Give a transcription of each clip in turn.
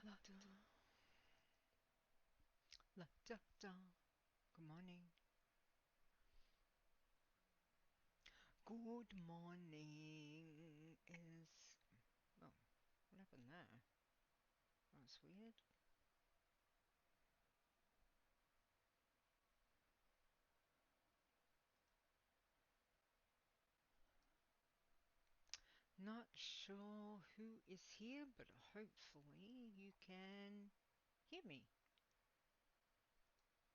La da da. Good morning. Good morning is... Oh, what happened there? That was weird. Not sure who is here, but hopefully you can hear me.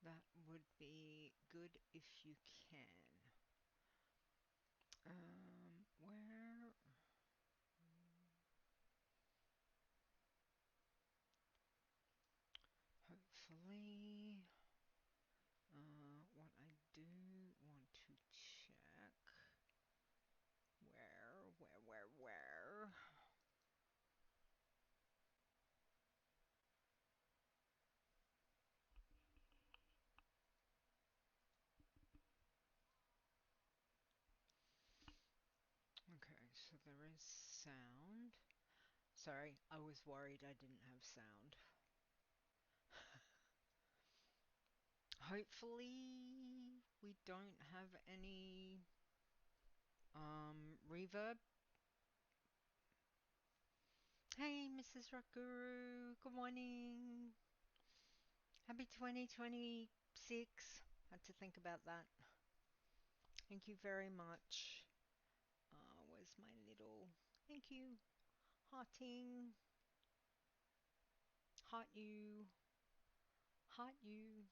That would be good if you can. Where... Hopefully... what I do want to check... Where? Okay, so there is sound. Sorry, I was worried I didn't have sound. Hopefully we don't have any reverb. Hey Mrs. Rock Guru, good morning. Happy 2026. Had to think about that. Thank you very much. Where's my little... Thank you. Hearting. Heart you. Heart you.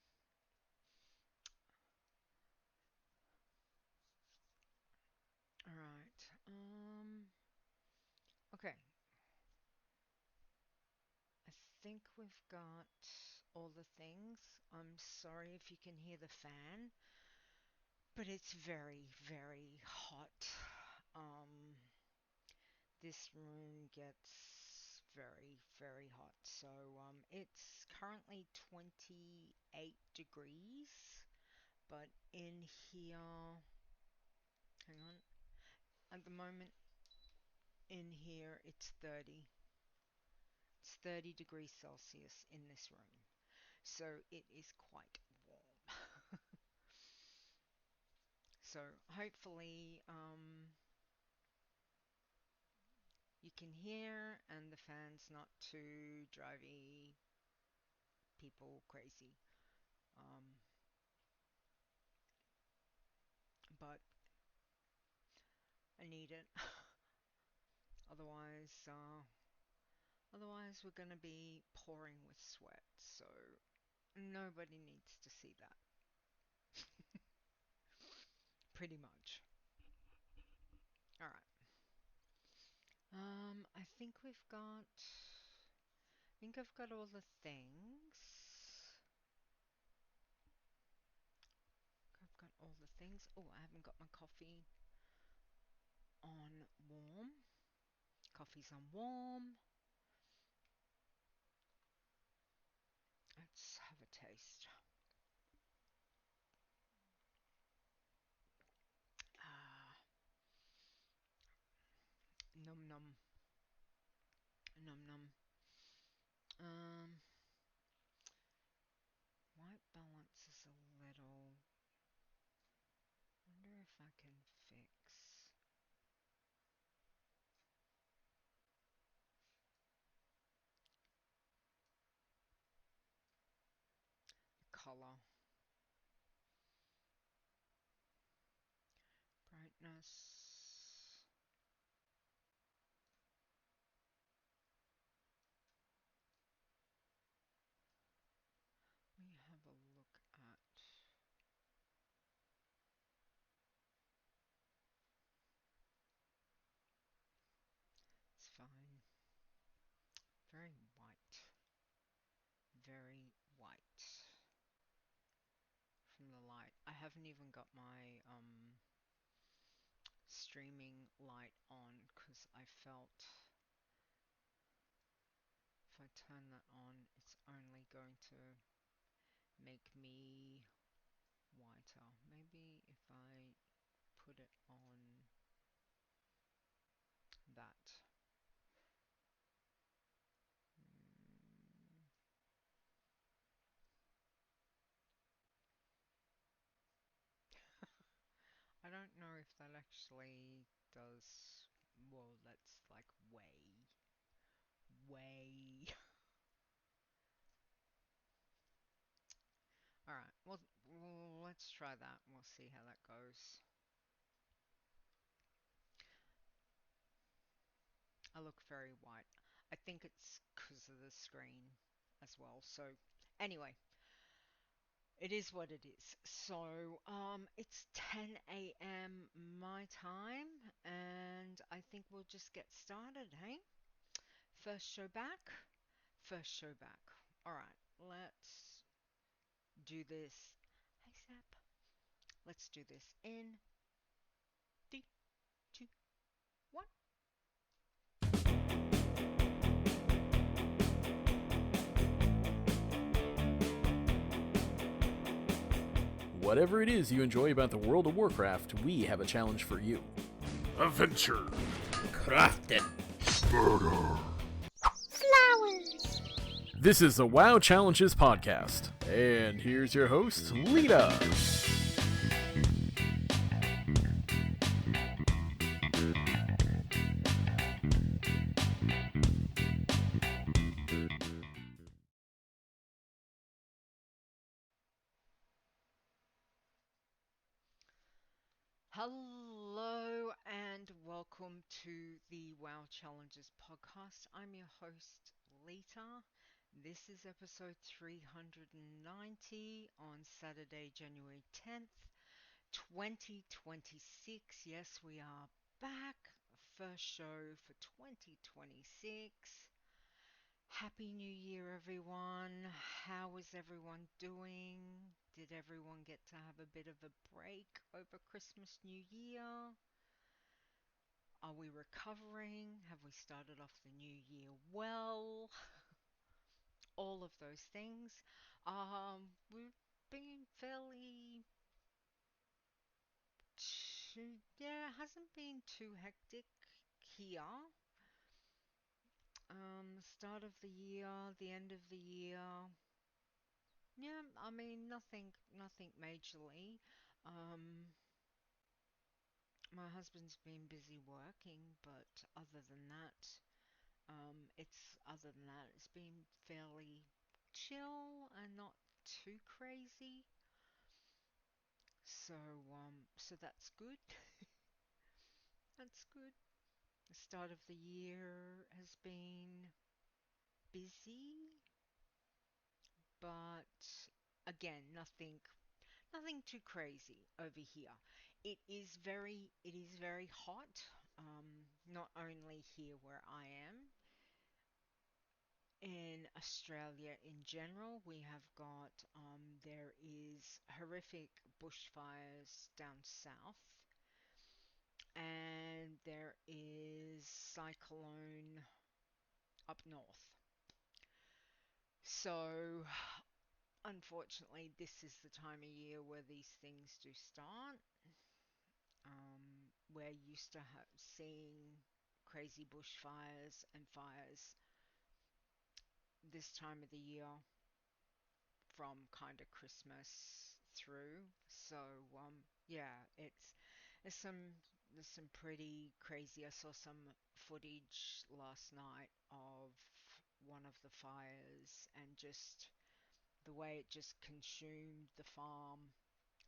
Alright. Okay. I think we've got all the things. I'm sorry if you can hear the fan, but it's very, very hot. This room gets very, very hot. So it's currently 28 degrees, but in here, hang on, at the moment in here it's 30. It's 30 degrees Celsius in this room. So it is quite warm. So hopefully you can hear and the fan's not too drivey people crazy. But I need it. Otherwise we're gonna be pouring with sweat, so nobody needs to see that. Pretty much. Alright. I think we've got... I think I've got all the things. I've got all the things. Oh, I haven't got my coffee on warm. Coffee's on warm. Let's have a taste. Ah, num num. Num num. White balance is a little... Wonder if I can fix the color. Brightness. We have a look at... It's fine. Very white. Very white. From the light. I haven't even got my streaming light on because I felt if I turn that on it's only going to make me whiter. Maybe if I put it on that. if that actually does... Well, that's like way. Alright, well, let's try that. We'll see how that goes. I look very white. I think it's because of the screen as well. So, anyway, it is what it is. So, it's 10 a.m. my time, and I think we'll just get started, hey? First show back. First show back. Alright, let's do this. Hey, Zap. Let's do this in 3, 2, 1. Whatever it is you enjoy about the World of Warcraft, we have a challenge for you. Adventure. Crafting. Murder. Flowers. This is the WoW Challenges podcast, and here's your host, Leeta. Hello and welcome to the WoW Challenges podcast. I'm your host, Leeta. This is episode 390 on Saturday, January 10th, 2026. Yes, we are back. First show for 2026. Happy New Year, everyone. How is everyone doing? Did everyone get to have a bit of a break over Christmas, New Year? Are we recovering? Have we started off the new year well? All of those things. We've been fairly... Yeah, it hasn't been too hectic here. Start of the year, the end of the year. Yeah, I mean, nothing majorly. Um, my husband's been busy working, but other than that, it's been fairly chill and not too crazy. So that's good. That's good. The start of the year has been busy, but again, nothing too crazy over here. It is very hot. Not only here where I am, in Australia in general, we have got there is horrific bushfires down south, and there is cyclone up north. So unfortunately, this is the time of year where these things do start. We're used to seeing crazy bushfires and fires this time of the year from kind of Christmas through. So yeah, there's some pretty crazy. I saw some footage last night of one of the fires and just the way it just consumed the farm.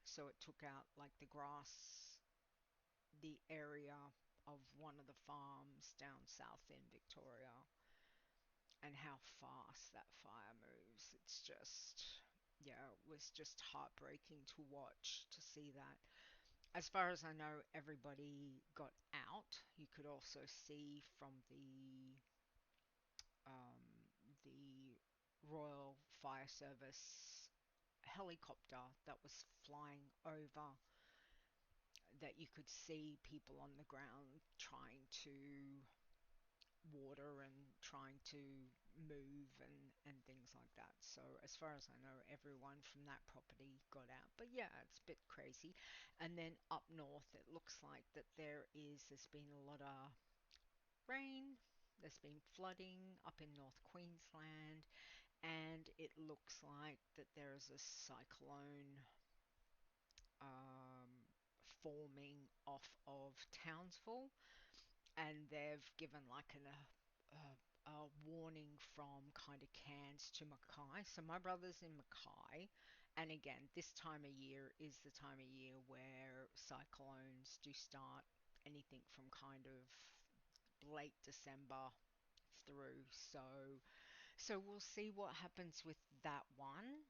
So it took out like the grass, the area of one of the farms down south in Victoria, and how fast that fire moves. It's just, yeah, it was just heartbreaking to watch, to see that. As far as I know, everybody got out. You could also see from the Royal Fire Service helicopter that was flying over, that you could see people on the ground trying to water and trying to move and things like that. So as far as I know, everyone from that property got out. But yeah, it's a bit crazy. And then up north, it looks like that there's been a lot of rain. There's been flooding up in North Queensland, and it looks like that there is a cyclone forming off of Townsville, and they've given like a warning from kind of Cairns to Mackay. So my brother's in Mackay, and again, this time of year is the time of year where cyclones do start. Anything from kind of late December through. So we'll see what happens with that one,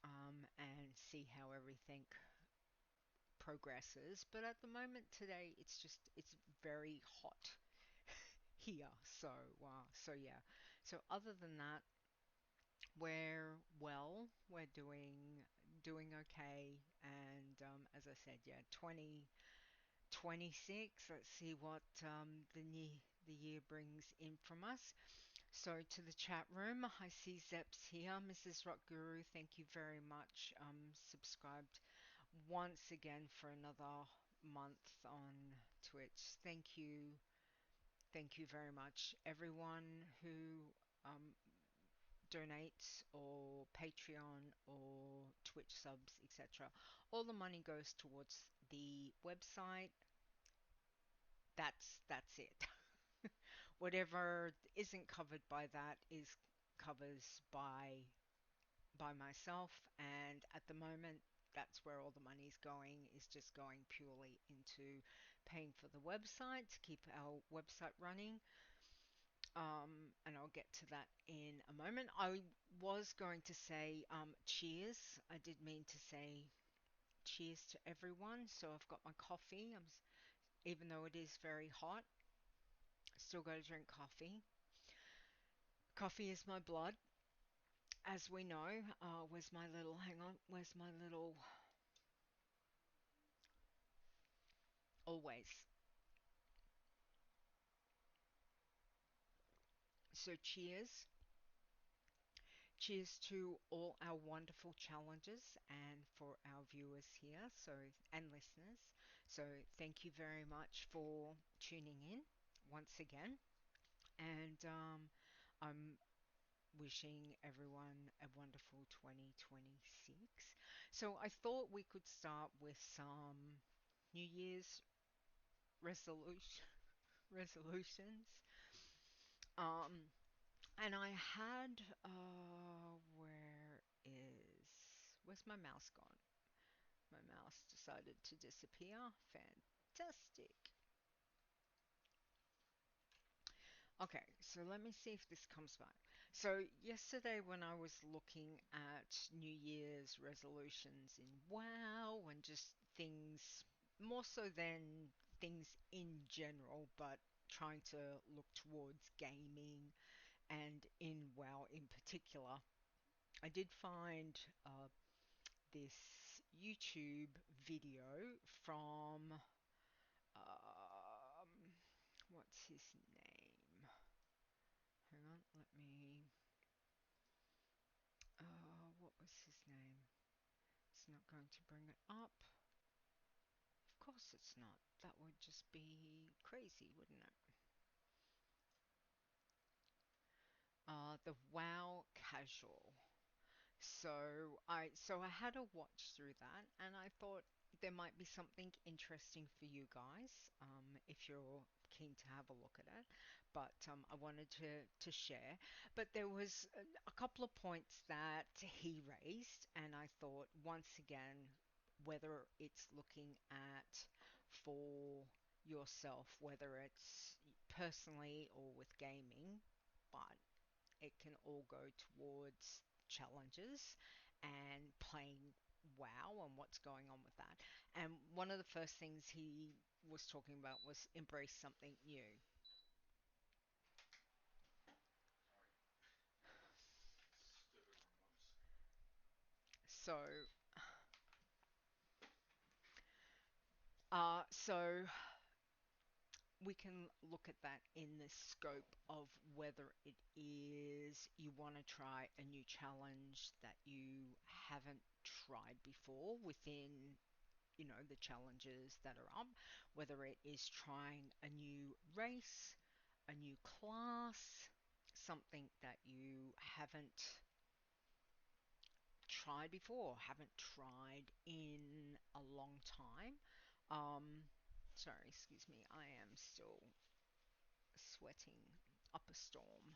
and see how everything progresses. But at the moment today, it's very hot here. So yeah. So other than that, we're doing okay. And as I said, yeah, 2026. Let's see what the year brings in from us. So to the chat room, I see Zeps here. Mrs. Rock Guru, thank you very much. Subscribed once again for another month on Twitch. Thank you very much. Everyone who um, donates or Patreon or Twitch subs, etc. All the money goes towards the website. That's it. Whatever isn't covered by that is covers by myself, and at the moment that's where all the money's going, is just going purely into paying for the website to keep our website running. And I'll get to that in a moment. I was going to say cheers. I did mean to say cheers to everyone. So I've got my coffee. Even though it is very hot, still got to drink coffee. Coffee is my blood, as we know. Where's my little, hang on, where's my little, always. So cheers. Cheers to all our wonderful challenges and for our viewers here, and listeners. So thank you very much for tuning in once again. And I'm wishing everyone a wonderful 2026. So I thought we could start with some New Year's resolution resolutions. Um, and I had where's my mouse gone? My mouse decided to disappear. Fantastic. Okay, so let me see if this comes back. So yesterday when I was looking at New Year's resolutions in WoW and just things, more so than things in general, but trying to look towards gaming and in WoW in particular, I did find this YouTube video from um, what's his name? Hang on, let me. What was his name? It's not going to bring it up. Of course it's not. That would just be crazy, wouldn't it? The WoW Casual. So I had a watch through that, and I thought there might be something interesting for you guys, if you're keen to have a look at it. But I wanted to share. But there was a couple of points that he raised, and I thought once again, whether it's looking at for yourself, whether it's personally or with gaming, but it can all go towards challenges and playing WoW and what's going on with that. And one of the first things he was talking about was embrace something new. So, so we can look at that in the scope of whether it is you want to try a new challenge that you haven't tried before within, the challenges that are up, whether it is trying a new race, a new class, something that you haven't tried before, haven't tried in a long time. Um, Sorry, excuse me. I am still sweating up a storm.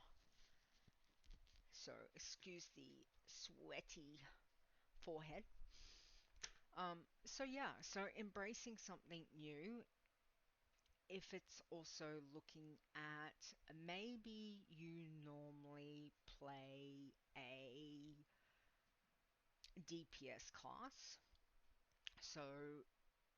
So excuse the sweaty forehead. So yeah, so embracing something new, if it's also looking at maybe you normally play a DPS class. So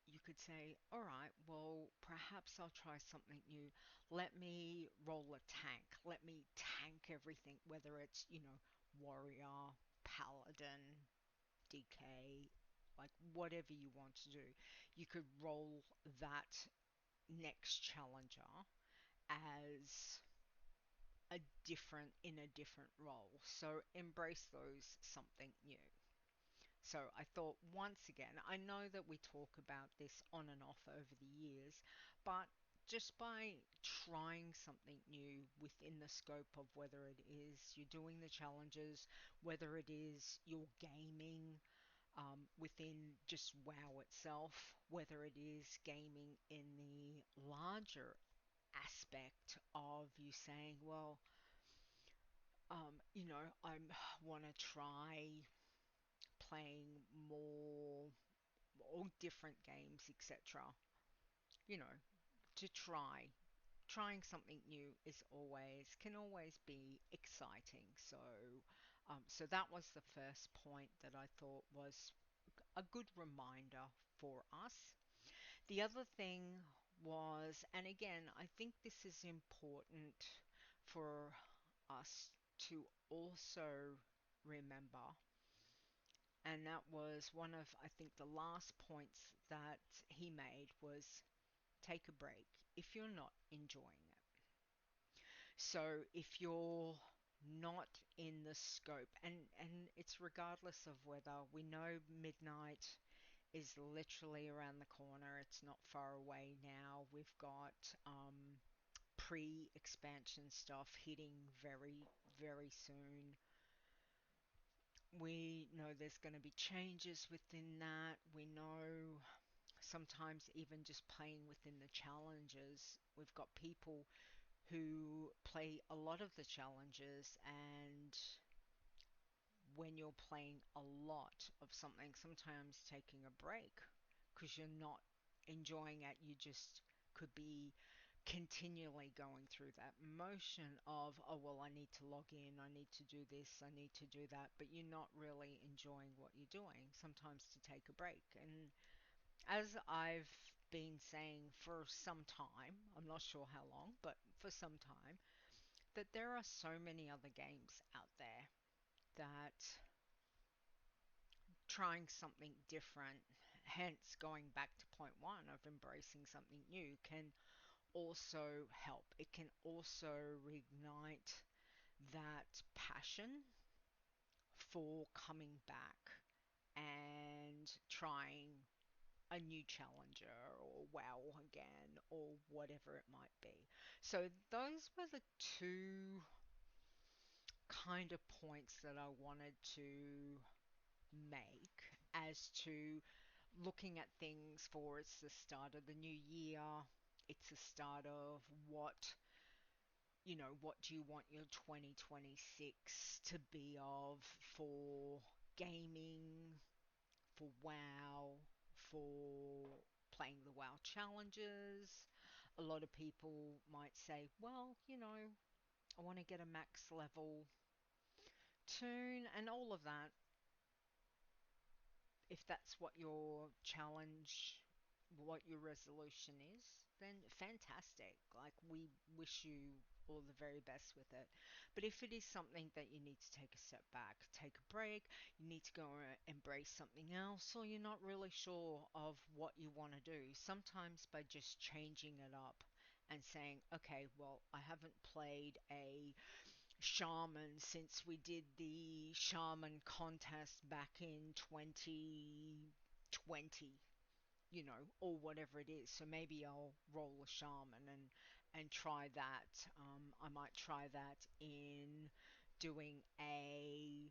you could say, all right, well, perhaps I'll try something new. Let me roll a tank. Let me tank everything, whether it's, warrior, paladin, DK, like whatever you want to do. You could roll that next challenger as in a different role. So embrace those something new. So I thought, once again, I know that we talk about this on and off over the years, but just by trying something new within the scope of whether it is you're doing the challenges, whether it is you're gaming within just WoW itself, whether it is gaming in the larger aspect of you saying, well, I want to try playing more all different games, etc. You know, to trying something new can always be exciting. So that was the first point that I thought was a good reminder for us. The other thing was, and again, I think this is important for us to also remember, and that was one of, I think, the last points that he made was take a break if you're not enjoying it. So if you're not in the scope, and it's regardless of whether we know midnight is literally around the corner, it's not far away now. We've got pre-expansion stuff hitting very, very soon. We know there's going to be changes within that. We know sometimes even just playing within the challenges, we've got people who play a lot of the challenges, and when you're playing a lot of something, sometimes taking a break because you're not enjoying it, you just could be continually going through that motion of, oh, well, I need to log in, I need to do this, I need to do that, but you're not really enjoying what you're doing. Sometimes to take a break. And as I've been saying for some time, I'm not sure how long, but for some time, that there are so many other games out there that trying something different, hence going back to point one of embracing something new, can also help. It can also reignite that passion for coming back and trying a new challenger or WoW again or whatever it might be. So those were the two kind of points that I wanted to make as to looking at things for it's the start of the new year. It's the start of what do you want your 2026 to be of for gaming, for WoW, for playing the WoW challenges. A lot of people might say, well, I want to get a max level toon and all of that. If that's what your challenge, what your resolution is, then fantastic. Like, we wish you all the very best with it. But if it is something that you need to take a step back, take a break, you need to go and embrace something else, or you're not really sure of what you want to do, sometimes by just changing it up and saying, okay, well, I haven't played a shaman since we did the shaman contest back in 2020, or whatever it is. So maybe I'll roll a shaman and try that. I might try that in doing a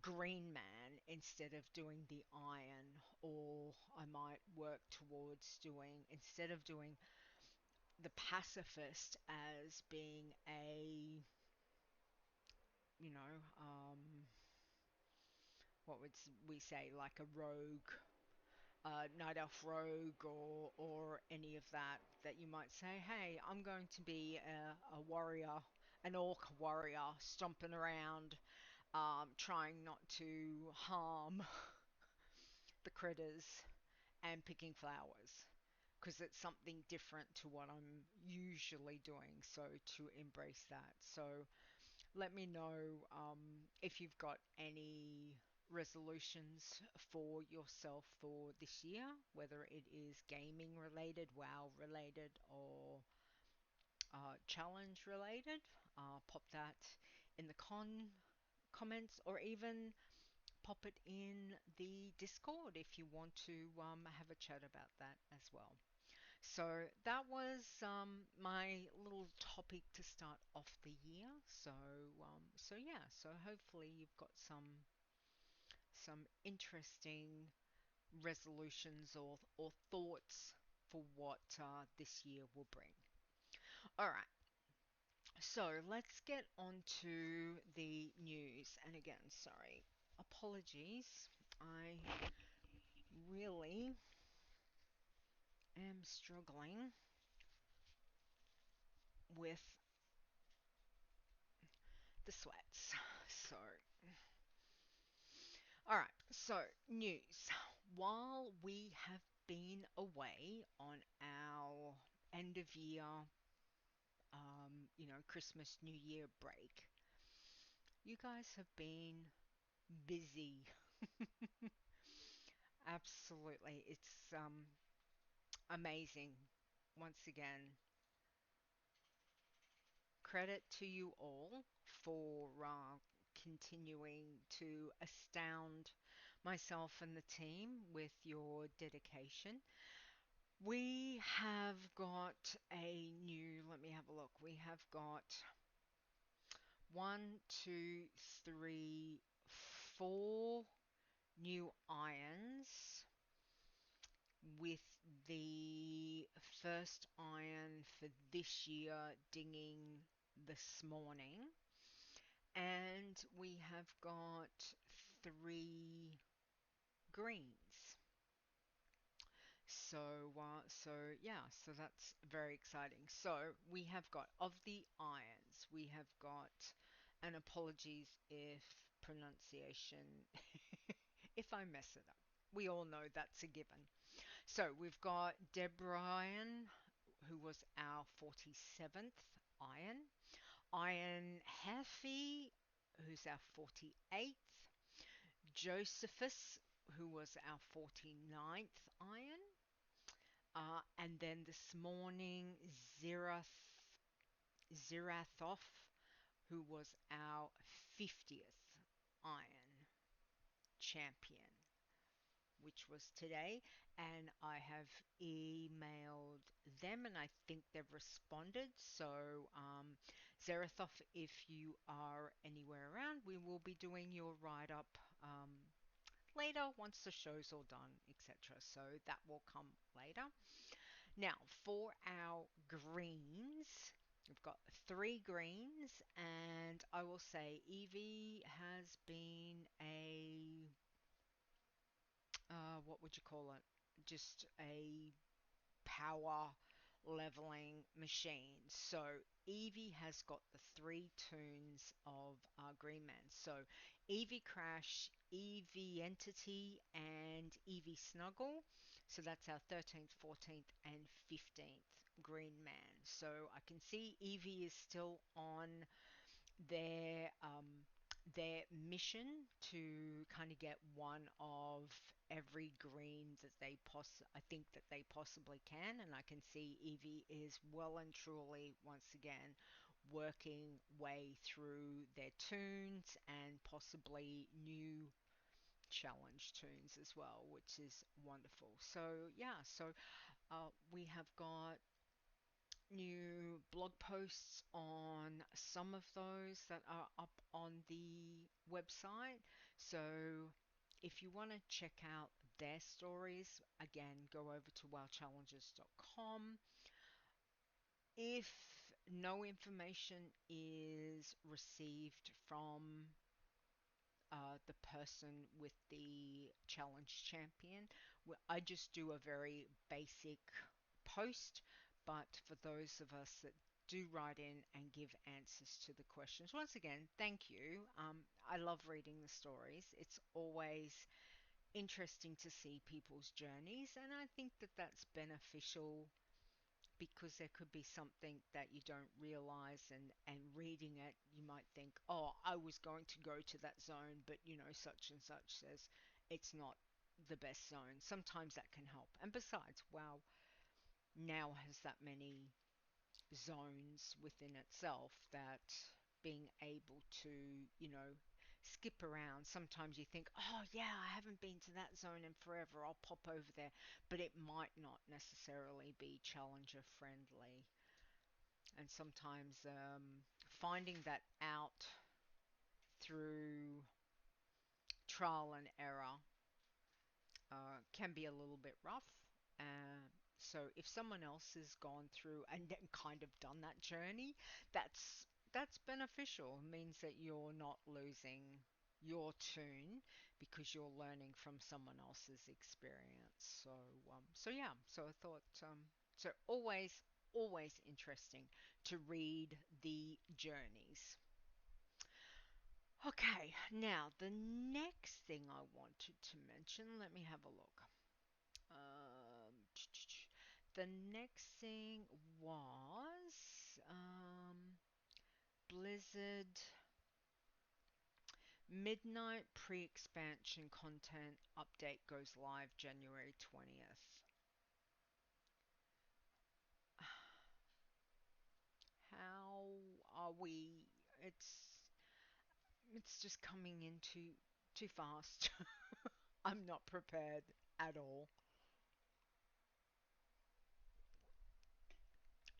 green man instead of doing the iron, or I might work towards doing, instead of doing the pacifist as being a, you know, what would we say, like a rogue, night elf rogue, or any of that, that you might say, hey, I'm going to be a warrior, an orc warrior, stomping around, trying not to harm the critters and picking flowers, because it's something different to what I'm usually doing. So to embrace that. So let me know if you've got any resolutions for yourself for this year, whether it is gaming related, WoW related, or challenge related. Pop that in the comments, or even pop it in the Discord if you want to have a chat about that as well. So that was my little topic to start off the year. So yeah. So hopefully you've got some interesting resolutions or thoughts for what this year will bring. All right. So let's get on to the news. And again, sorry, apologies. I really am struggling with the sweats. So, alright, so news. While we have been away on our end of year, Christmas, New Year break, you guys have been busy. Absolutely. It's amazing. Once again, credit to you all for continuing to astound myself and the team with your dedication. We have got a new, let me have a look. We have got one, two, three, four new irons, with the first iron for this year dinging this morning. And we have got three greens. So yeah, so that's very exciting. So we have got, of the irons, we have got, and apologies if pronunciation, if I mess it up. We all know that's a given. So we've got Debriron, who was our 47th iron. Ironheffe, who's our 48th. Josepheus, who was our 49th iron. And then this morning, Xerathoff, who was our 50th iron champion, which was today. And I have emailed them, and I think they've responded. So, Xerathoff, if you are anywhere around, we will be doing your write-up later once the show's all done, etc. So that will come later. Now, for our greens, we've got three greens, and I will say Evie has been a, what would you call it? Just a power leveling machine. So Evie has got the three toons of Green Man. So Evicrash, Eviternity, and Evisnuggle. So that's our 13th, 14th, and 15th Green Man. So I can see Evie is still on their their mission to kind of get one of every green that I think that they possibly can. And I can see Evie is well and truly once again working way through their tunes and possibly new challenge tunes as well, which is wonderful. So yeah, so we have got new blog posts on some of those that are up on the website. So if you want to check out their stories, again, go over to wowchallenges.com. If no information is received from the person with the challenge champion, I just do a very basic post. But for those of us that do write in and give answers to the questions, once again, thank you. I love reading the stories. It's always interesting to see people's journeys, and I think that that's beneficial because there could be something that you don't realize, and reading it you might think, oh, I was going to go to that zone, but such and such says it's not the best zone. Sometimes that can help. And besides, wow, now has that many zones within itself that being able to skip around. Sometimes you think, oh yeah, I haven't been to that zone in forever, I'll pop over there, but it might not necessarily be challenger friendly. And sometimes finding that out through trial and error can be a little bit rough. So if someone else has gone through and then kind of done that journey, that's beneficial. It means that you're not losing your tune because you're learning from someone else's experience. So yeah. So I thought so always interesting to read the journeys. Okay, now the next thing I wanted to mention, let me have a look. The next thing was Blizzard Midnight pre-expansion content update goes live January 20th. How are we? It's just coming in too fast. I'm not prepared at all.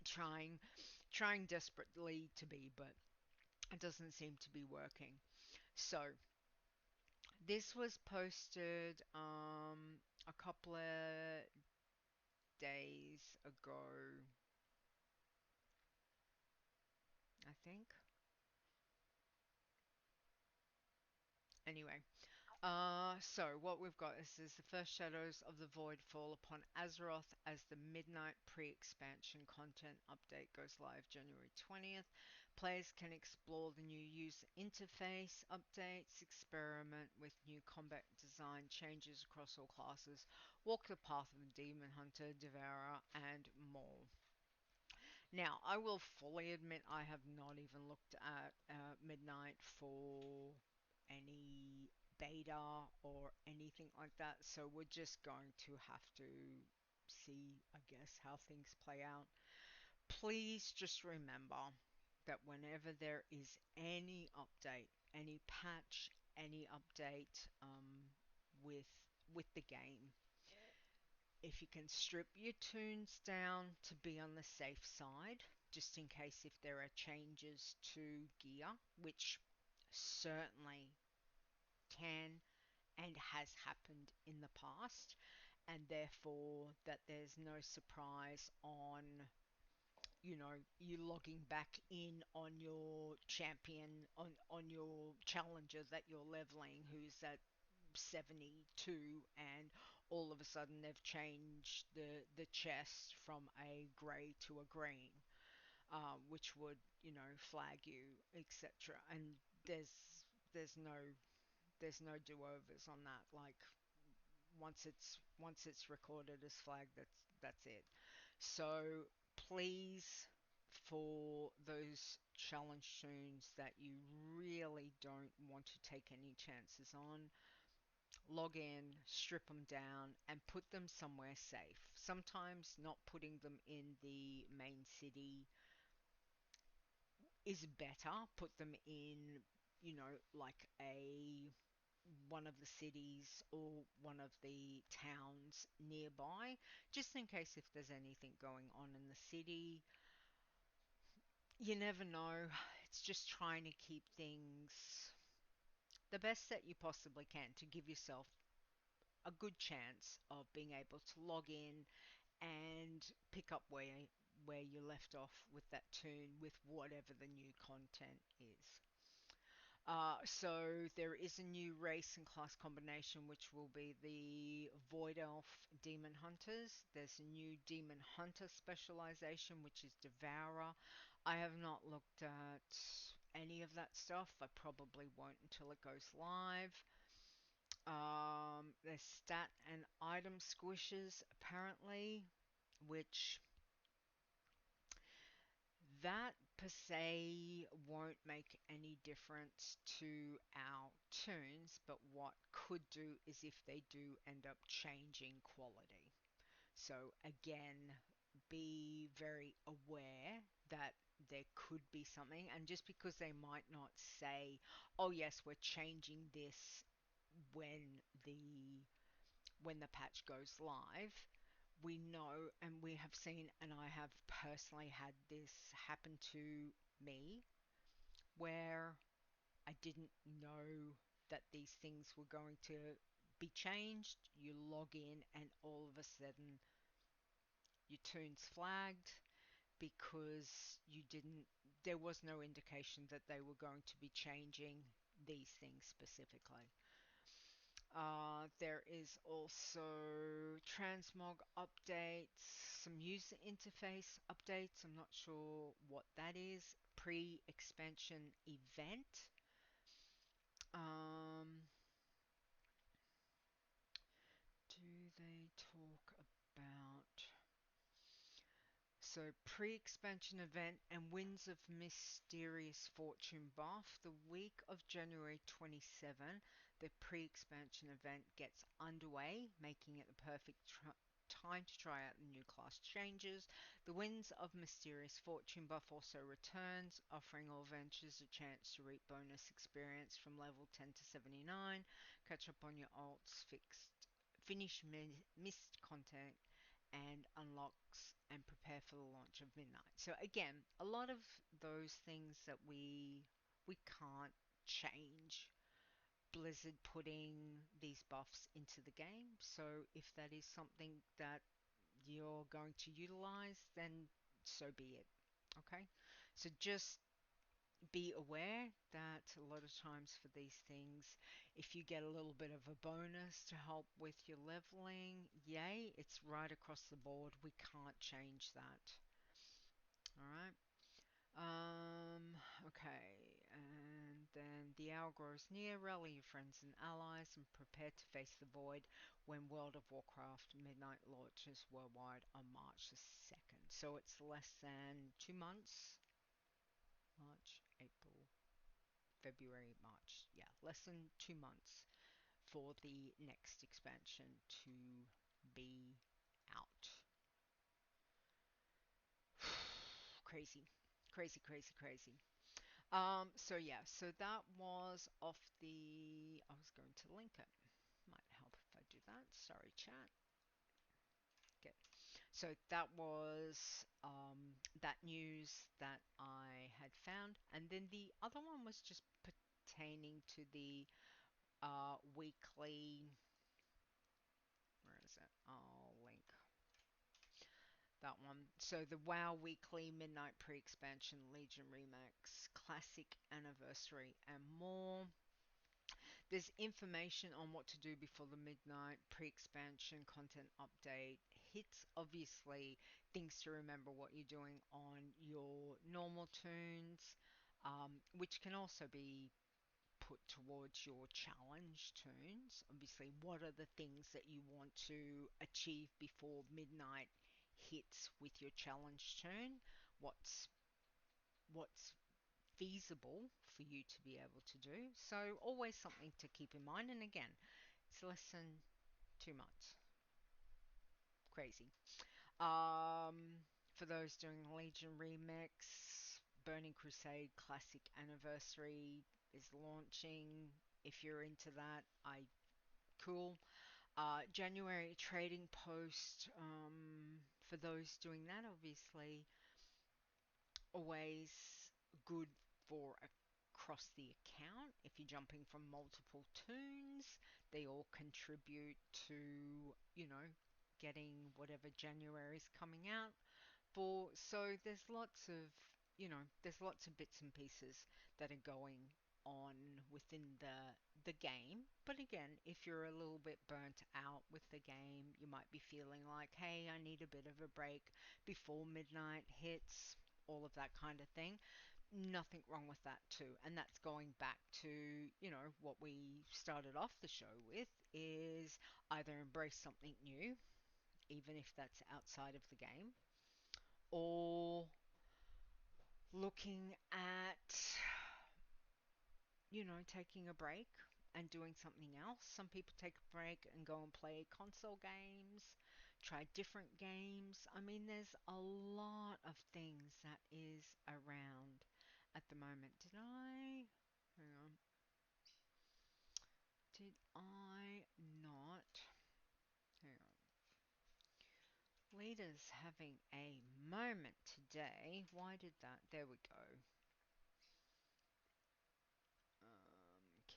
Trying trying desperately to be, but it doesn't seem to be working. So this was posted a couple of days ago, I think. Anyway, so what we've got is the first shadows of the void fall upon Azeroth as the Midnight pre-expansion content update goes live January 20th. Players can explore the new user interface updates, experiment with new combat design changes across all classes, walk the path of the Demon Hunter, Devourer, and more. Now, I will fully admit I have not even looked at Midnight for any beta or anything like that, so we're just going to have to see, I guess, how things play out. Please just remember that whenever there is any update, any patch, any update with the game, if you can strip your tunes down to be on the safe side, just in case if there are changes to gear, which certainly can and has happened in the past, and therefore that there's no surprise on you logging back in on your champion, on your challenger that you're leveling, who's at 72, and all of a sudden they've changed the chest from a grey to a green, which would flag you, etc. And there's no do-overs on that. Like once it's recorded as flagged, that's it. So please, for those challenge tunes that you really don't want to take any chances on, log in, strip them down, and put them somewhere safe. Sometimes not putting them in the main city is better. Put them in, like a one of the cities or one of the towns nearby, just in case if there's anything going on in the city. You never know. It's just trying to keep things the best that you possibly can to give yourself a good chance of being able to log in and pick up where you left off with that tune with whatever the new content is. So there is a new race and class combination, which will be the Void Elf Demon Hunters. There's a new Demon Hunter specialization, which is Devourer. I have not looked at any of that stuff. I probably won't until it goes live. There's stat and item squishes, apparently, which that per se won't make any difference to our tunes, but what could do is if they do end up changing quality. So again, be very aware that there could be something, and just because they might not say, oh yes, we're changing this when the patch goes live, we know and we have seen, and I have personally had this happen to me where I didn't know that these things were going to be changed. You log in and all of a sudden your tune's flagged because there was no indication that they were going to be changing these things specifically. There is also transmog updates, some user interface updates. I'm not sure what that is. Pre-expansion event. Um, do they talk about... So, pre-expansion event and Winds of Mysterious Fortune buff. The week of January 27, the pre-expansion event gets underway, making it the perfect time to try out the new class changes. The Winds of Mysterious Fortune buff also returns, offering all adventurers a chance to reap bonus experience from level 10 to 79, catch up on your alts, finish missed content, and unlocks and prepare for the launch of Midnight. So again, a lot of those things that we can't change. Blizzard putting these buffs into the game. So if that is something that you're going to utilize, then so be it. Okay? So just be aware that a lot of times for these things, if you get a little bit of a bonus to help with your leveling, yay, it's right across the board. We can't change that. Alright. Okay, and then the hour grows near. Rally your friends and allies and prepare to face the void when World of Warcraft Midnight launches worldwide on March the 2nd. So it's less than 2 months. March, April, February, March. Yeah, less than 2 months for the next expansion to be out. Crazy. Crazy, crazy, crazy. So yeah, so that was off the... I was going to link it. Might help if I do that. Sorry, chat. Okay. So that was that news that I had found. And then the other one was just pertaining to the weekly... Where is it? I'll link that one. So the WoW Weekly Midnight Pre-Expansion Legion Remix Classic Anniversary and more. There's information on what to do before the Midnight Pre-Expansion content update hits. Obviously, things to remember what you're doing on your normal tunes, which can also be put towards your challenge tunes. Obviously, what are the things that you want to achieve before midnight hits with your challenge tune? What's feasible for you to be able to do? So always something to keep in mind. And again, it's less than 2 months. Crazy. For those doing Legion Remix, Burning Crusade Classic Anniversary is launching. If you're into that, cool. January trading post, for those doing that, obviously, always good for across the account. If you're jumping from multiple toons, they all contribute to, getting whatever January's coming out for. So there's lots of bits and pieces that are going on within the game. But again, if you're a little bit burnt out with the game, you might be feeling like, hey, I need a bit of a break before midnight hits, all of that kind of thing. Nothing wrong with that too. And that's going back to, what we started off the show with is either embrace something new, even if that's outside of the game, or looking at, taking a break and doing something else. Some people take a break and go and play console games, try different games. I mean, there's a lot of things that is around at the moment. Hang on. Did I not? Hang on. Leeta's having a moment today. Why did that? There we go.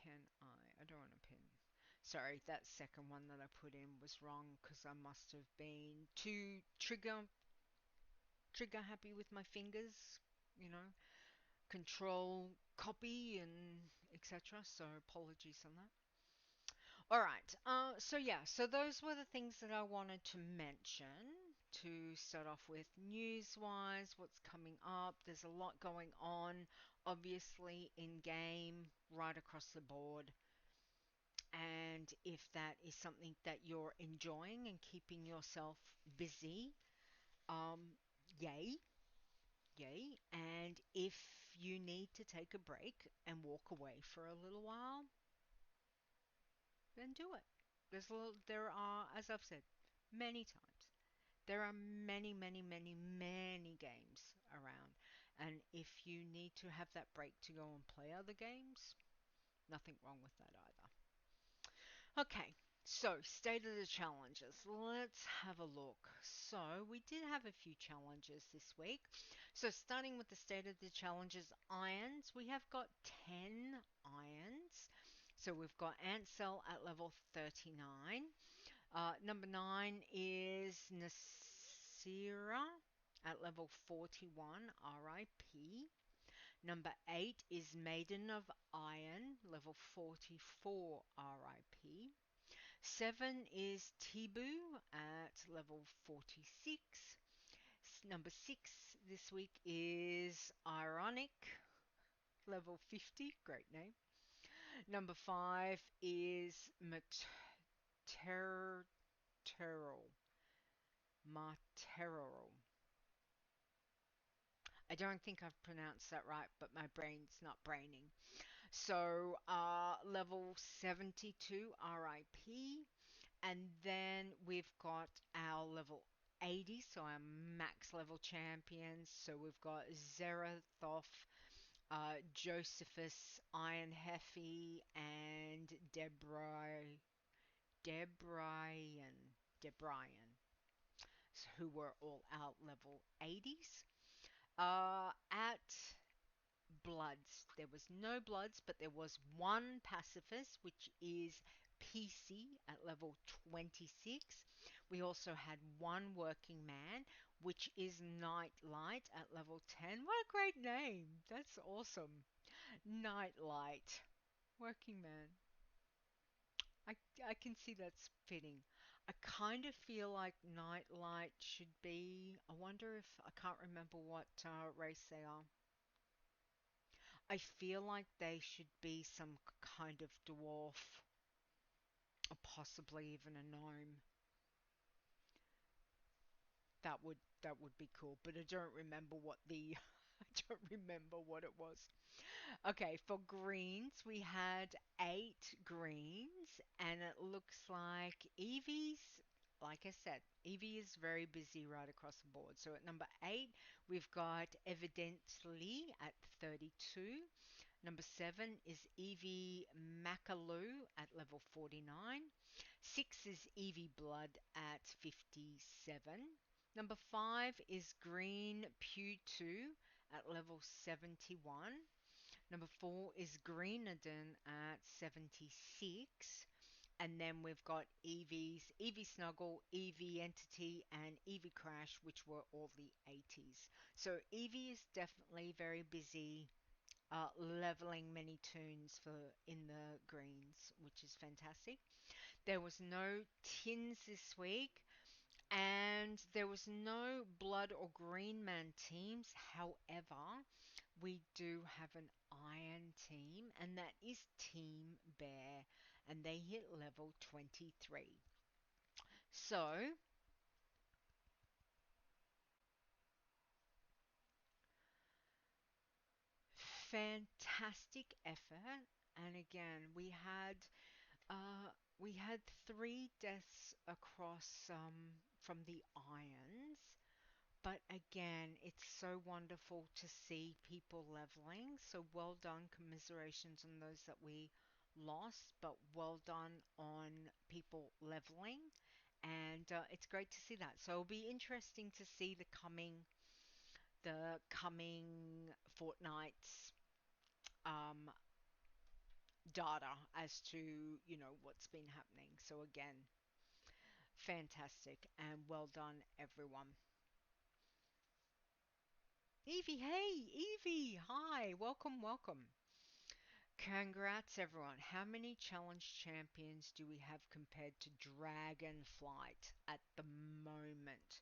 Can I? I don't want to pin. Sorry, that second one that I put in was wrong because I must have been too trigger happy with my fingers, you know, control, copy, and etc. So apologies on that. All right. So those were the things that I wanted to mention to start off with. News-wise, what's coming up? There's a lot going on, obviously in game, right across the board. And if that is something that you're enjoying and keeping yourself busy, um, yay, yay. And if you need to take a break and walk away for a little while, then do it. There are, as I've said many times, there are many, many, many, many games around. And if you need to have that break to go and play other games, nothing wrong with that either. Okay, so state of the challenges. Let's have a look. So we did have a few challenges this week. So starting with the state of the challenges, irons, we have got 10 irons. So we've got Ansel at level 39. Number 9 is Nasira at level 41, RIP. Number 8 is Maiden of Iron, level 44, RIP. 7 is Tibu at level 46. Number 6 this week is Ironic, level 50. Great name. Number 5 is Materral. Materral. I don't think I've pronounced that right, but my brain's not braining. So, level 72, RIP. And then we've got our level 80, so our max level champions. So we've got Xerathoff, Josepheus, Ironheffe, and Debriron, so who were all out level 80s. At Bloods, there was no Bloods, but there was one pacifist, which is PC at level 26. We also had one working man, which is Nightlight at level 10. What a great name! That's awesome. Nightlight. Working man. I can see that's fitting. I kind of feel like Nightlight should be. I wonder if. I can't remember what race they are. I feel like they should be some kind of dwarf, or possibly even a gnome. That would be cool, but I don't remember what the I don't remember what it was. Okay, for greens we had 8 greens, and it looks like Evie's. Like I said, Evie is very busy right across the board. So at number 8, we've got Evidently at 32. Number 7 is Evie Macaloo at level 49. 6 is Evie Blood at 57. Number 5 is Green Pew 2 at level 71. Number 4 is Greenaden at 76. And then we've got Eevees, Evisnuggle, Eviternity, and Evicrash, which were all the 80s. So Eevee is definitely very busy leveling many toons for in the greens, which is fantastic. There was no tins this week, and there was no blood or green man teams. However, we do have an iron team, and that is Team Bear, and they hit level 23. So, fantastic effort. And again, uh, we had 3 deaths across from the irons. But again, it's so wonderful to see people leveling. So well done, commiserations on those that we lost, but well done on people leveling. And it's great to see that. So it'll be interesting to see the coming fortnights um, data as to what's been happening. So again, fantastic and well done, everyone. Evie, hey, Evie, hi, welcome, welcome. Congrats, everyone. How many challenge champions do we have compared to Dragonflight at the moment?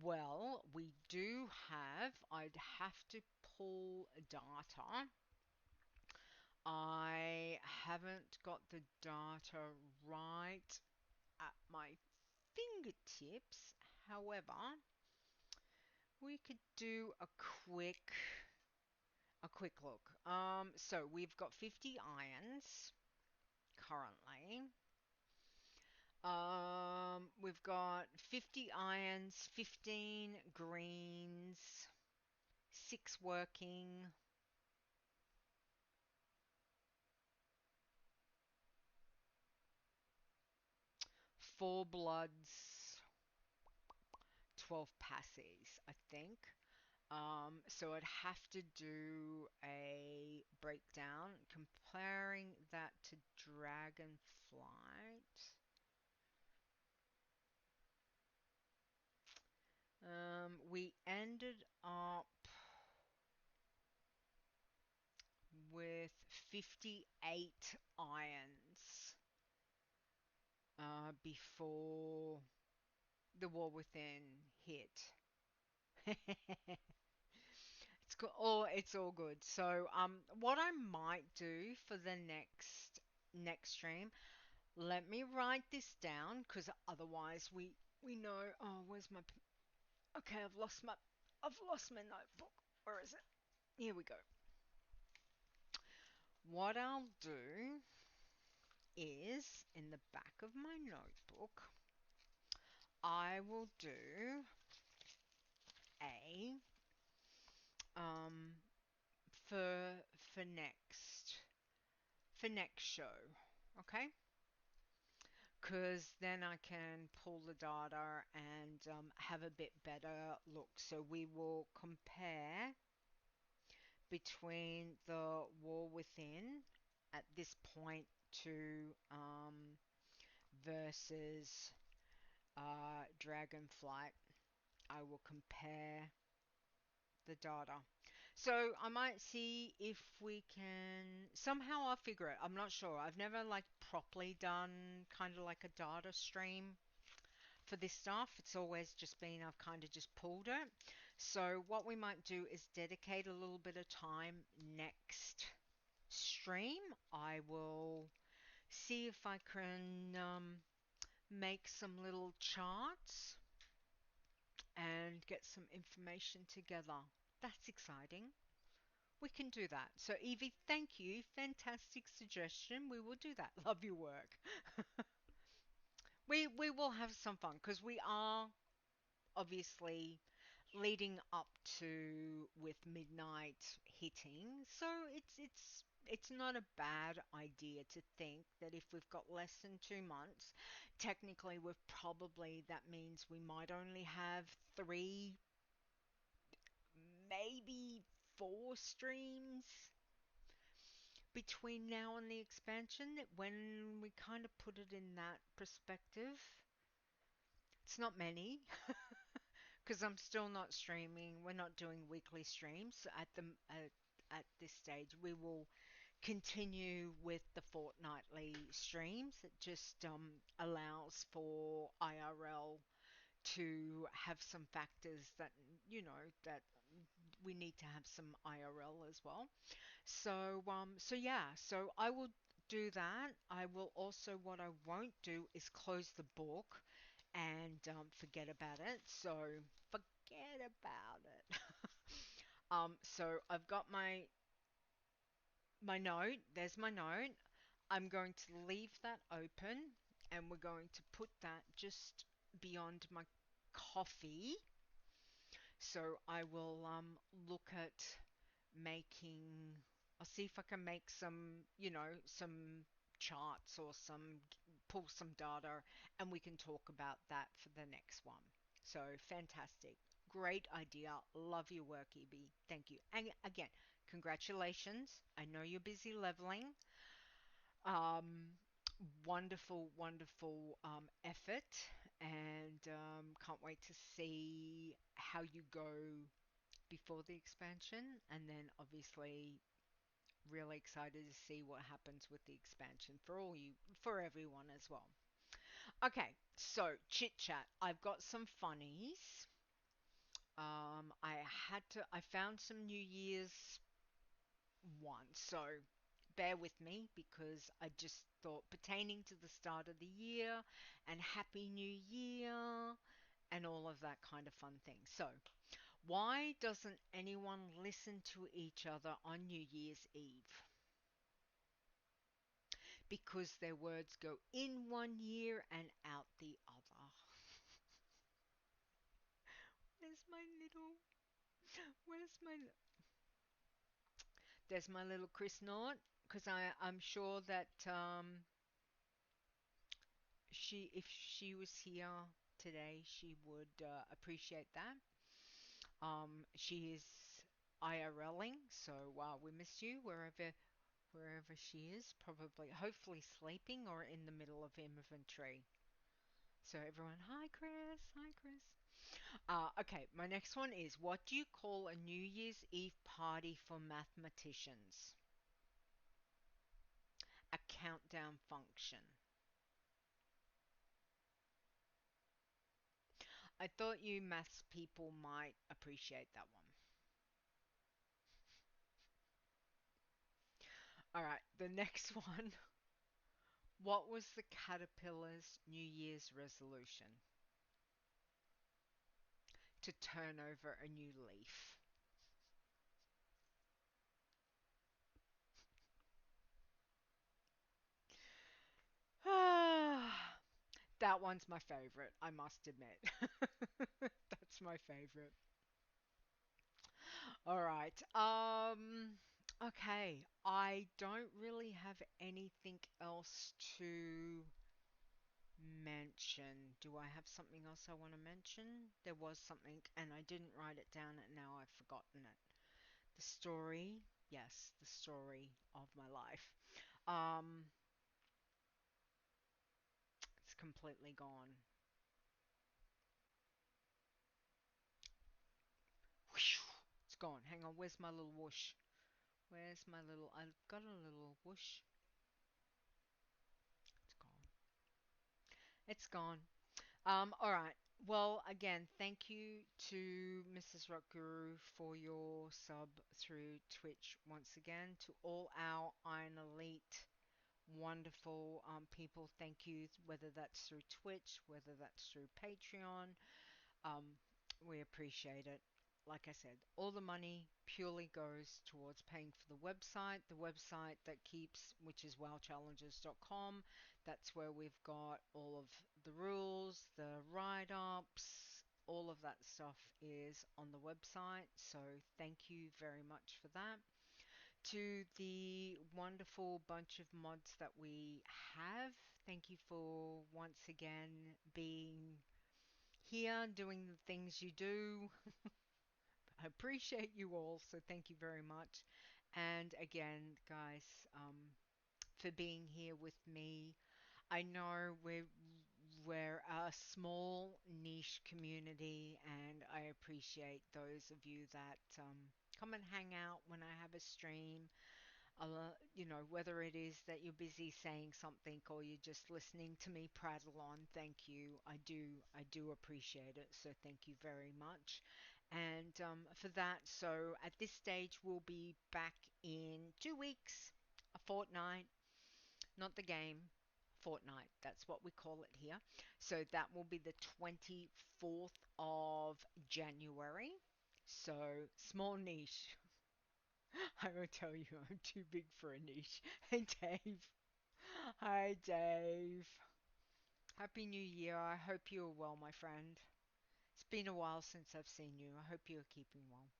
Well, we do have, I'd have to pull data. I haven't got the data right at my fingertips. However, we could do a quick look. So we've got 50 irons currently. We've got 50 irons, 15 greens, 6 working, 4 bloods, 12 passies, I think. So I'd have to do a breakdown comparing that to Dragonflight. We ended up with 58 irons before the War Within hit. It's all good. So what I might do for the next stream, let me write this down because otherwise we know. Oh, where's my? Okay, I've lost my notebook. Where is it? Here we go. What I'll do is in the back of my notebook, I will do a um for next show, okay? Because then I can pull the data and have a bit better look. So we will compare between the War Within at this point to versus Dragonflight. I will compare the data. So I might see if we can somehow I'll figure it. I'm not sure. I've never like properly done kind of like a data stream for this stuff. It's always just been I've kind of just pulled it. So what we might do is dedicate a little bit of time next stream. I will see if I can make some little charts and get some information together. That's exciting. We can do that. So Evie, thank you. Fantastic suggestion. We will do that. Love your work. We will have some fun because we are obviously leading up to with midnight hitting. So it's not a bad idea to think that if we've got less than 2 months, technically we've probably that means we might only have 3, maybe 4 streams between now and the expansion. When we kind of put it in that perspective, it's not many because I'm still not streaming. We're not doing weekly streams at this stage. We will continue with the fortnightly streams. It just allows for IRL to have some factors that that we need to have some IRL as well. So yeah, so I will do that. I will also, what I won't do is close the book and forget about it. So forget about it. So I've got my note. There's my note. I'm going to leave that open, and we're going to put that just beyond my coffee. So I will look at making. I'll see if I can make some, some charts or pull some data, and we can talk about that for the next one. So fantastic. Great idea. Love your work, EB. Thank you. And again, congratulations. I know you're busy leveling. Um, wonderful, wonderful effort, and can't wait to see how you go before the expansion, and then obviously really excited to see what happens with the expansion for everyone as well. Okay, so chit chat. I've got some funnies. I found some New Year's ones, so bear with me because I just thought pertaining to the start of the year and Happy New Year and all of that kind of fun thing. So, why doesn't anyone listen to each other on New Year's Eve? Because their words go in one year and out the other. Where's my little. Where's my. There's my little Chris Nort. Because I'm sure that if she was here today, she would appreciate that. She is IRLing, so we miss you wherever she is, probably, hopefully sleeping or in the middle of inventory. So everyone, hi Chris, hi Chris. Okay, my next one is, what do you call a New Year's Eve party for mathematicians? A countdown function. I thought you maths people might appreciate that one. Alright, the next one. What was the caterpillar's New Year's resolution? To turn over a new leaf. Ah, that one's my favorite, I must admit. That's my favorite. All right. Okay. I don't really have anything else to mention. Do I have something else I want to mention? There was something and I didn't write it down and now I've forgotten it. The story. Yes, the story of my life. Um, it's completely gone. It's gone. Hang on. Where's my little whoosh? Where's my little... I've got a little whoosh. It's gone. It's gone. All right. Well, again, thank you to Mrs. Rock Guru for your sub through Twitch once again. To all our Iron Elite wonderful people, thank you, whether that's through Twitch, whether that's through Patreon. Um, we appreciate it. Like I said, all the money purely goes towards paying for the website that keeps, which is wowchallenges.com. That's where we've got all of the rules, the write-ups, all of that stuff is on the website. So thank you very much for that. To the wonderful bunch of mods that we have, thank you for once again being here doing the things you do. I appreciate you all, so thank you very much. And again, guys, for being here with me. I know we're a small niche community, and I appreciate those of you that come and hang out when I have a stream. Whether it is that you're busy saying something or you're just listening to me prattle on, thank you. I do appreciate it. So thank you very much. And for that, so at this stage, we'll be back in 2 weeks, a fortnight, not the game. Fortnight, that's what we call it here. So that will be the 24th of January. So small niche. I will tell you, I'm too big for a niche. Hey, Dave. Hi, Dave. Happy New Year. I hope you are well, my friend. It's been a while since I've seen you. I hope you're keeping well.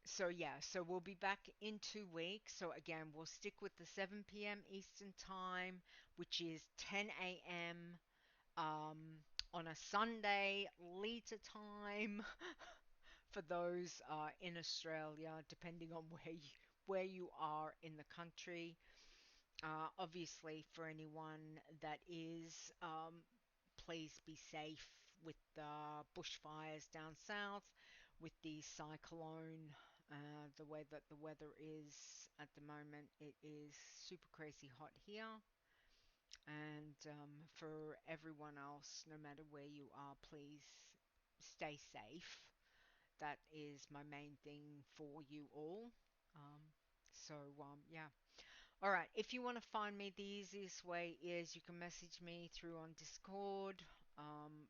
So yeah, so we'll be back in 2 weeks. So again, we'll stick with the 7 p.m. Eastern Time, which is 10 a.m. On a Sunday, Leeta time. For those in Australia, depending on where you are in the country. Obviously, for anyone that is, please be safe with the bushfires down south, with the cyclone, the way that the weather is at the moment. It is super crazy hot here. And for everyone else, no matter where you are, please stay safe. That is my main thing for you all. Um, yeah. All right. If you want to find me, the easiest way is you can message me through on Discord. Um,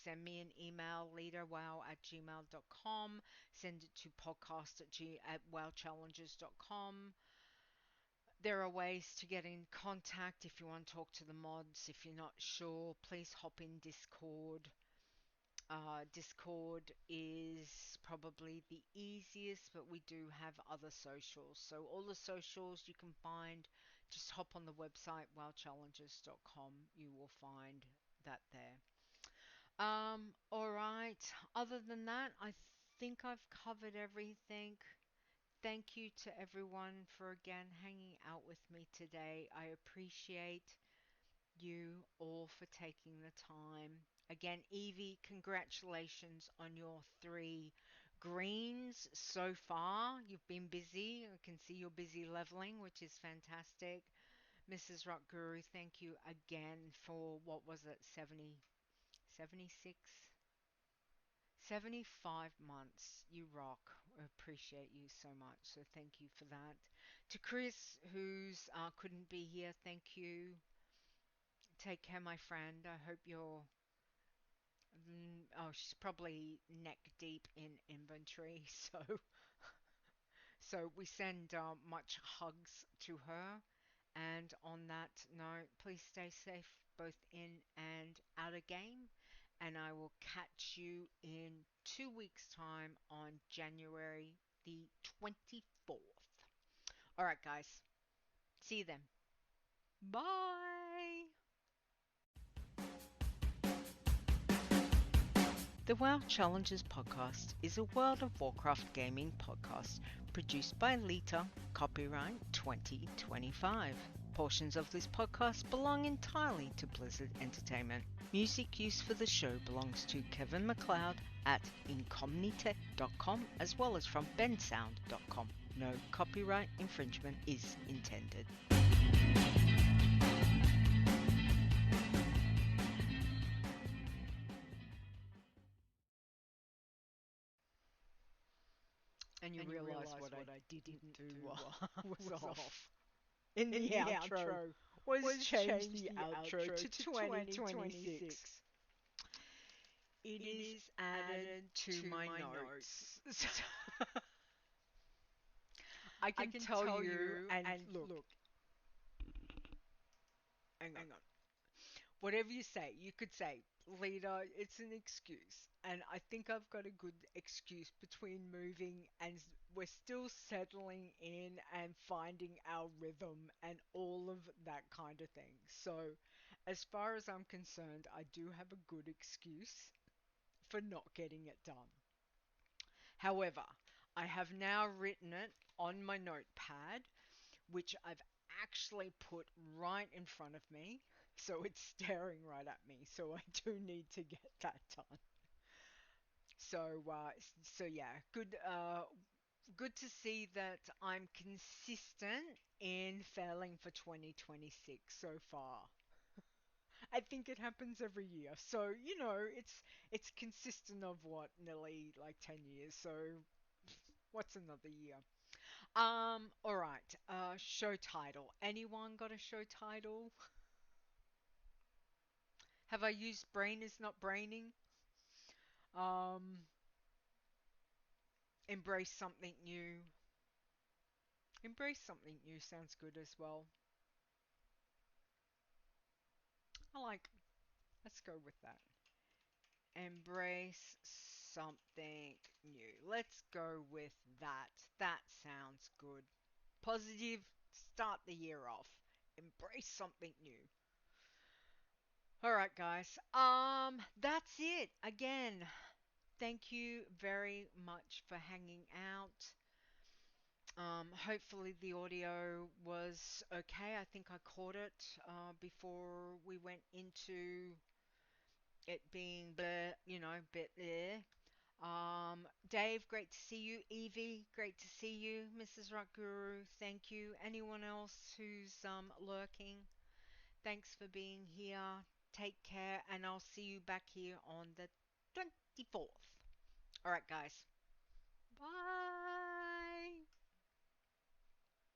Send me an email, leaderwow@gmail.com. Send it to podcast at wowchallenges.com. There are ways to get in contact if you want to talk to the mods. If you're not sure, please hop in Discord. Discord is probably the easiest, but we do have other socials. So all the socials you can find, just hop on the website wowchallenges.com. You will find that there. All right. Other than that, I think I've covered everything. Thank you to everyone for again hanging out with me today. I appreciate you all for taking the time. Again, Evie, congratulations on your 3 greens so far. You've been busy. I can see you're busy leveling, which is fantastic. Mrs. Rock Guru, thank you again for what was it, 70, 76, 75 months. You rock. I appreciate you so much. So thank you for that. To Chris, who's couldn't be here, thank you. Take care, my friend. I hope you're. Oh, she's probably neck deep in inventory, so we send much hugs to her. And on that note, please stay safe both in and out of game. And I will catch you in 2 weeks' time on January the 24th. All right, guys. See you then. Bye. The WoW Challenges podcast is a World of Warcraft gaming podcast produced by Leeta, copyright 2025. Portions of this podcast belong entirely to Blizzard Entertainment. Music used for the show belongs to Kevin MacLeod at incomnitech.com as well as from bensound.com. No copyright infringement is intended. And you realize what I didn't do was off. In the outro was change the outro to 2026. It is added to my notes. I can tell you, and look, hang on. Whatever you say, you could say, Leader, it's an excuse. And I think I've got a good excuse between moving and we're still settling in and finding our rhythm and all of that kind of thing. So, as far as I'm concerned, I do have a good excuse for not getting it done. However, I have now written it on my notepad, which I've actually put right in front of me. So it's staring right at me. So I do need to get that done. So yeah, good to see that I'm consistent in failing for 2026 so far. I think it happens every year. So, it's consistent of what, nearly like 10 years. So, what's another year? All right. Show title. Anyone got a show title? Have I used brain is not braining? Um, embrace something new. Embrace something new sounds good as well. I like, let's go with that. Embrace something new. Let's go with that. That sounds good. Positive, start the year off. Embrace something new. Alright guys, that's it. Again, thank you very much for hanging out. Hopefully the audio was okay. I think I caught it before we went into it being bit there. Dave, great to see you. Evie, great to see you. Mrs. Rock Guru, thank you. Anyone else who's lurking, thanks for being here. Take care, and I'll see you back here on the 24th. Alright, guys. Bye.